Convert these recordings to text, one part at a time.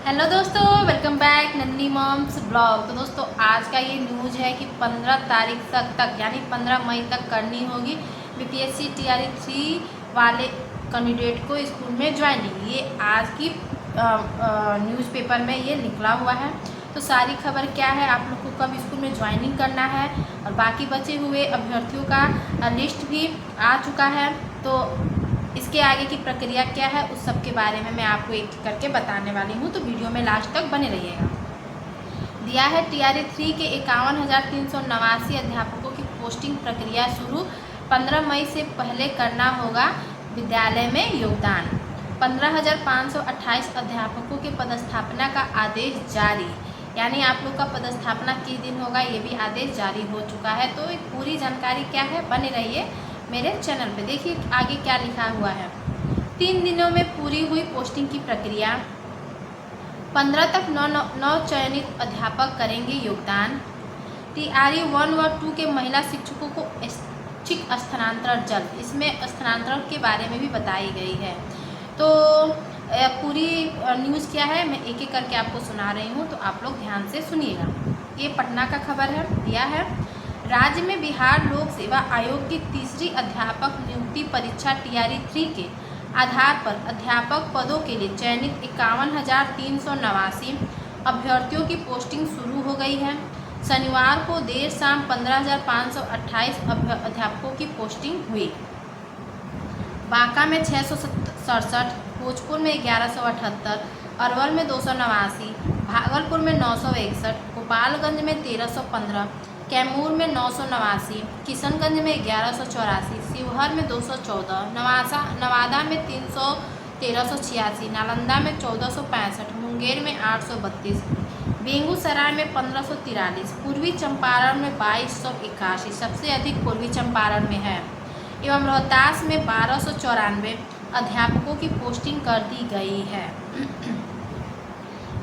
Hello दोस्तों, welcome back नन्नी moms blog. तो दोस्तों आज का ये न्यूज़ है कि 15 तारीख तक यानी 15 मई तक करनी होगी बीपीएससी टीआरई 3 वाले कैंडिडेट को स्कूल में ज्वाइनिंग। ये आज की न्यूज़पेपर में ये निकला हुआ है। तो सारी खबर क्या है, आप लोग को कब स्कूल में ज्वाइनिंग करना है और बाकी बचे हुए अभ्यर्थियों का लिस्ट भी आ चुका है। तो इसके आगे की प्रक्रिया क्या है उस सब के बारे में मैं आपको एक एक करके बताने वाली हूँ। तो वीडियो में लास्ट तक बने रहिएगा। दिया है टीआरई 3 के 51,389 अध्यापकों की पोस्टिंग प्रक्रिया शुरू। 15 मई से पहले करना होगा विद्यालय में योगदान। 15,528 अध्यापकों के पदस्थापना का आदेश जारी। यानी आप लोग का पदस्थापना किस दिन होगा ये भी आदेश जारी हो चुका है। तो एक पूरी जानकारी क्या है, बने रहिए मेरे चैनल पे। देखिए आगे क्या लिखा हुआ है। 3 दिनों में पूरी हुई पोस्टिंग की प्रक्रिया। 15 तक नौ चयनित अध्यापक करेंगे योगदान। टीआरई 1 व 2 के महिला शिक्षकों को ऐच्छिक स्थानांतरण जल्द। इसमें स्थानांतरण के बारे में भी बताई गई है। तो पूरी न्यूज़ क्या है मैं एक एक करके आपको सुना रही हूँ, तो आप लोग ध्यान से सुनिएगा। ये पटना का खबर है। दिया है राज्य में बिहार लोक सेवा आयोग की तीसरी अध्यापक नियुक्ति परीक्षा टीआरई 3 के आधार पर अध्यापक पदों के लिए चयनित 51,389 अभ्यर्थियों की पोस्टिंग शुरू हो गई है। शनिवार को देर शाम 15,528 अध्यापकों की पोस्टिंग हुई। बांका में 667, भोजपुर में 1178, अरवल में 289, भागलपुर में 961, गोपालगंज में 1315, कैमूर में 989, किशनगंज में 1184, शिवहर में 214, नवादा में 1386, नालंदा में 1465, मुंगेर में 832, बेगूसराय में 1543, पूर्वी चंपारण में 2281, सबसे अधिक पूर्वी चंपारण में है, एवं रोहतास में 1294 अध्यापकों की पोस्टिंग कर दी गई है।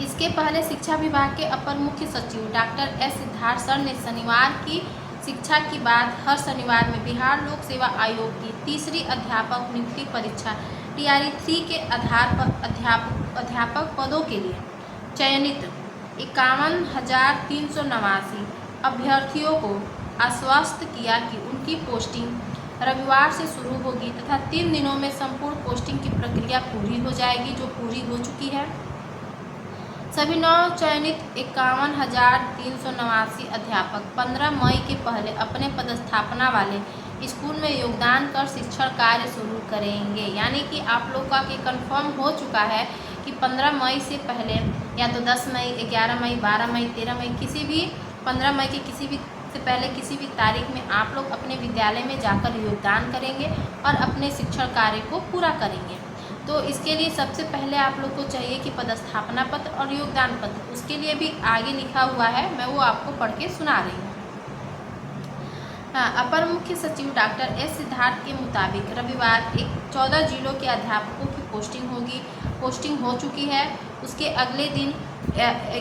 इसके पहले शिक्षा विभाग के अपर मुख्य सचिव डॉक्टर एस सिद्धार्थ सर ने शनिवार की शिक्षा की बात हर शनिवार में बिहार लोक सेवा आयोग की तीसरी अध्यापक नियुक्ति परीक्षा टीआरई 3 के आधार पर अध्यापक पदों के लिए चयनित 51,389 अभ्यर्थियों को आश्वस्त किया कि उनकी पोस्टिंग रविवार से शुरू होगी तथा 3 दिनों में संपूर्ण पोस्टिंग की प्रक्रिया पूरी हो जाएगी, जो पूरी हो चुकी है। सभी नव चयनित 51,389 अध्यापक 15 मई के पहले अपने पदस्थापना वाले स्कूल में योगदान कर शिक्षण कार्य शुरू करेंगे। यानी कि आप लोग का कि कंफर्म हो चुका है कि 15 मई से पहले या तो 10 मई, 11 मई, 12 मई, 13 मई, किसी भी 15 मई के किसी भी से पहले किसी भी तारीख में आप लोग अपने विद्यालय में जाकर योगदान करेंगे और अपने शिक्षण कार्य को पूरा करेंगे। तो इसके लिए सबसे पहले आप लोग को चाहिए कि पदस्थापना पत्र और योगदान पत्र, उसके लिए भी आगे लिखा हुआ है, मैं वो आपको पढ़ के सुना रही हूँ। अपर मुख्य सचिव डॉक्टर एस सिद्धार्थ के मुताबिक रविवार 14 जिलों के अध्यापकों की पोस्टिंग हो चुकी है। उसके अगले दिन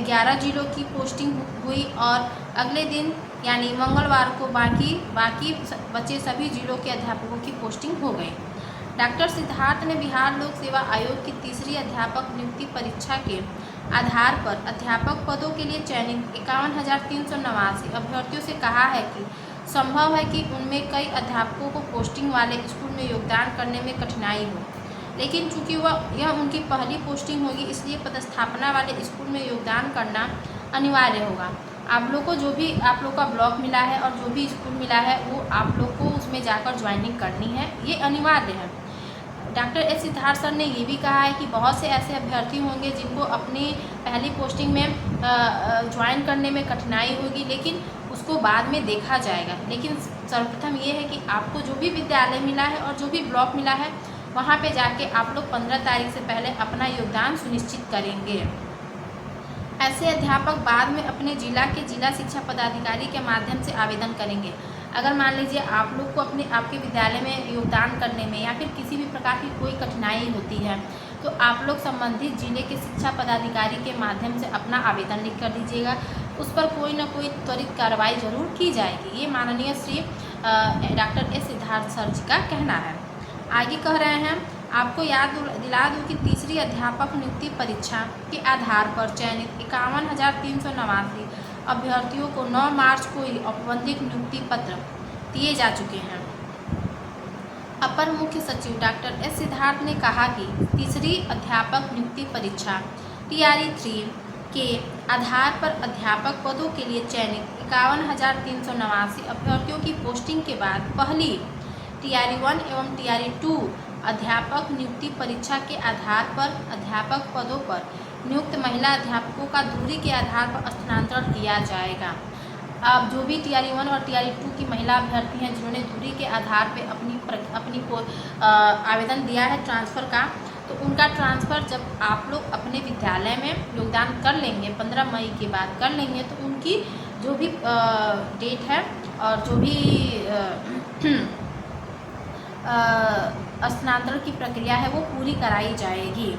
11 जिलों की पोस्टिंग हुई और अगले दिन यानी मंगलवार को बाकी बचे सभी जिलों के अध्यापकों की पोस्टिंग हो गई। डॉक्टर सिद्धार्थ ने बिहार लोक सेवा आयोग की तीसरी अध्यापक नियुक्ति परीक्षा के आधार पर अध्यापक पदों के लिए चयनित 51,389 अभ्यर्थियों से कहा है कि संभव है कि उनमें कई अध्यापकों को पोस्टिंग वाले स्कूल में योगदान करने में कठिनाई हो, लेकिन चूंकि यह उनकी पहली पोस्टिंग होगी इसलिए पदस्थापना वाले स्कूल में योगदान करना अनिवार्य होगा। आप लोग को जो भी आप लोग का ब्लॉक मिला है और जो भी स्कूल मिला है वो आप लोग को उसमें जाकर ज्वाइनिंग करनी है, ये अनिवार्य है। डॉक्टर एस सिद्धार्थ सर ने ये भी कहा है कि बहुत से ऐसे अभ्यर्थी होंगे जिनको अपनी पहली पोस्टिंग में ज्वाइन करने में कठिनाई होगी, लेकिन उसको बाद में देखा जाएगा। लेकिन सर्वप्रथम ये है कि आपको जो भी विद्यालय मिला है और जो भी ब्लॉक मिला है वहाँ पे जाके आप लोग 15 तारीख से पहले अपना योगदान सुनिश्चित करेंगे। ऐसे अध्यापक बाद में अपने जिला के जिला शिक्षा पदाधिकारी के माध्यम से आवेदन करेंगे। अगर मान लीजिए आप लोग को आपके विद्यालय में योगदान करने में या फिर किसी भी प्रकार की कोई कठिनाई होती है तो आप लोग संबंधित जिले के शिक्षा पदाधिकारी के माध्यम से अपना आवेदन लिख कर दीजिएगा। उस पर कोई ना कोई त्वरित कार्रवाई जरूर की जाएगी। ये माननीय Shri doctor S Siddharth sir ji का कहना है। आगे कह रहे हैं आपको याद दिला दूँ कि तीसरी अध्यापक नियुक्ति परीक्षा के आधार पर चयनित 51,389 अभ्यर्थियों को 9 मार्च को ही औपबंधिक नियुक्ति पत्र दिए जा चुके हैं। अपर मुख्य सचिव डॉक्टर एस सिद्धार्थ ने कहा कि तीसरी अध्यापक नियुक्ति परीक्षा TRE 3 के आधार पर अध्यापक पदों के लिए चयनित 51,389 अभ्यर्थियों की पोस्टिंग के बाद पहली TRE 1 एवं TRE 2 अध्यापक नियुक्ति परीक्षा के आधार पर अध्यापक पदों पर नियुक्त महिला अध्यापकों का दूरी के आधार पर स्थानांतरण किया जाएगा। अब जो भी TRE 1 और TRE 2 की महिला अभ्यर्थी हैं जिन्होंने दूरी के आधार पर अपनी आवेदन दिया है ट्रांसफ़र का, तो उनका ट्रांसफ़र जब आप लोग अपने विद्यालय में योगदान कर लेंगे 15 मई के बाद कर लेंगे, तो उनकी जो भी डेट है और जो भी स्थानांतरण की प्रक्रिया है वो पूरी कराई जाएगी।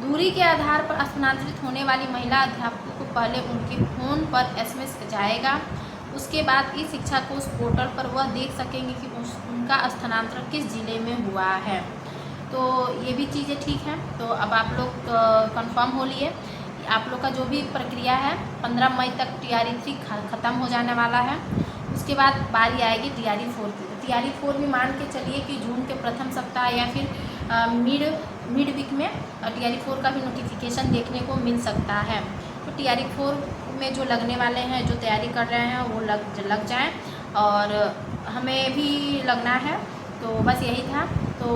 दूरी के आधार पर स्थानांतरित होने वाली महिला अध्यापकों को पहले उनके फ़ोन पर SMS जाएगा। उसके बाद ई शिक्षा कोष पोर्टल पर वह देख सकेंगे कि उनका स्थानांतरण किस ज़िले में हुआ है। तो ये भी चीज़ें ठीक हैं। तो अब आप लोग कंफर्म हो लिए, आप लोग का जो भी प्रक्रिया है 15 मई तक TRE 3 ख़त्म हो जाने वाला है। उसके बाद बारी आएगी TRE 4 की। TRE 4 भी मान के चलिए कि जून के प्रथम सप्ताह या फिर मिड वीक में TRE 4 का भी नोटिफिकेशन देखने को मिल सकता है। तो TRE 4 में जो लगने वाले हैं, जो तैयारी कर रहे हैं वो लग जाएं और हमें भी लगना है। तो बस यही था। तो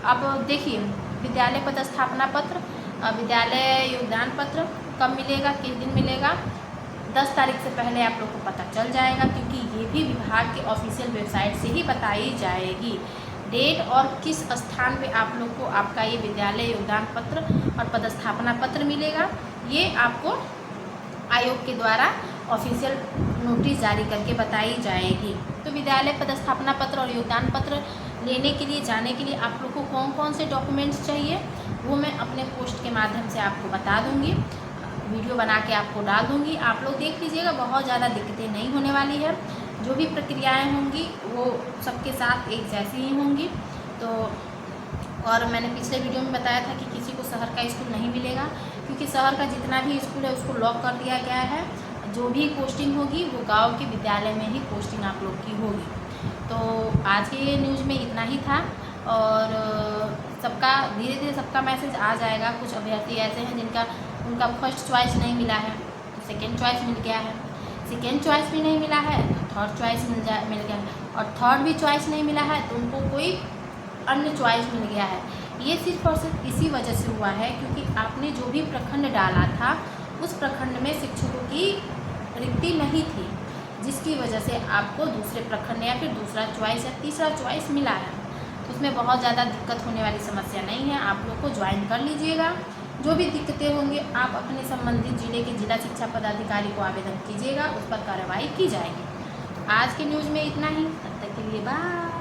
अब देखिए, विद्यालय पदस्थापना पत्र, विद्यालय योगदान पत्र कब मिलेगा, किस दिन मिलेगा, 10 तारीख से पहले आप लोग को पता चल जाएगा, क्योंकि ये भी विभाग के ऑफिशियल वेबसाइट से ही बताई जाएगी डेट और किस स्थान पे आप लोग को आपका ये विद्यालय योगदान पत्र और पदस्थापना पत्र मिलेगा। ये आपको आयोग के द्वारा ऑफिशियल नोटिस जारी करके बताई जाएगी। तो विद्यालय पदस्थापना पत्र और योगदान पत्र लेने के लिए, जाने के लिए आप लोग को कौन कौन से डॉक्यूमेंट्स चाहिए वो मैं अपने पोस्ट के माध्यम से आपको बता दूँगी, वीडियो बना के आपको डाल दूँगी। आप लोग देख लीजिएगा, बहुत ज़्यादा दिक्कतें नहीं होने वाली है। जो भी प्रक्रियाएं होंगी वो सबके साथ एक जैसी ही होंगी। तो और मैंने पिछले वीडियो में बताया था कि किसी को शहर का स्कूल नहीं मिलेगा, क्योंकि शहर का जितना भी स्कूल है उसको लॉक कर दिया गया है। जो भी पोस्टिंग होगी वो गांव के विद्यालय में ही पोस्टिंग आप लोग की होगी। तो आज के न्यूज़ में इतना ही था और सबका धीरे धीरे सबका मैसेज आ जाएगा। कुछ अभ्यर्थी ऐसे हैं उनका फर्स्ट चॉइस नहीं मिला है तो सेकेंड चॉइस मिल गया है, सेकेंड चॉइस भी नहीं मिला है तो थर्ड चॉइस मिल गया है, और थर्ड भी चॉइस नहीं मिला है तो उनको कोई अन्य चॉइस मिल गया है। ये सिर्फ और सिर्फ इसी वजह से हुआ है क्योंकि आपने जो भी प्रखंड डाला था उस प्रखंड में शिक्षकों की रिक्ति नहीं थी, जिसकी वजह से आपको दूसरे प्रखंड या फिर दूसरा चॉइस या तीसरा चॉइस मिला है। तो उसमें बहुत ज़्यादा दिक्कत होने वाली समस्या नहीं है। आप लोग को ज्वाइन कर लीजिएगा। जो भी दिक्कतें होंगी आप अपने संबंधित जिले के जिला शिक्षा पदाधिकारी को आवेदन कीजिएगा, उस पर कार्रवाई की जाएगी। आज के न्यूज़ में इतना ही, तब तक के लिए बाय।